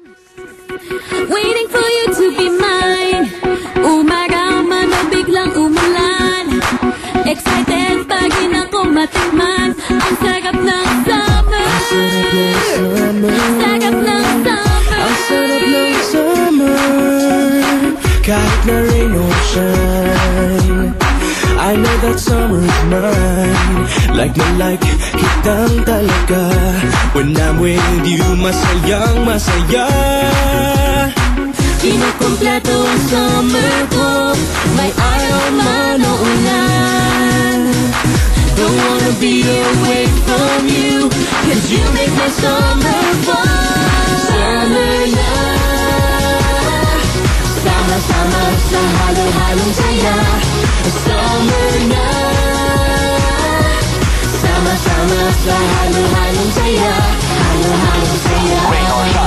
Waiting for you to be mine. Umaga man o biglang umulan, excited pagin ako matikman ang sarap ng summer. Sarap ng summer. Ang sarap ng summer. Kahit na rain or shine, I know that summer is mine. Like na like kitang talaga. When I'm with you, masayang masaya. Kinukumpleto ang summer ko, may araw man o ulan. Don't wanna be away from you, 'cause you make my summer fun. Summer na, sama-sama sa halo-halong saya. Summer na, sama-sama sa halo-halong saya. Halo-halong saya.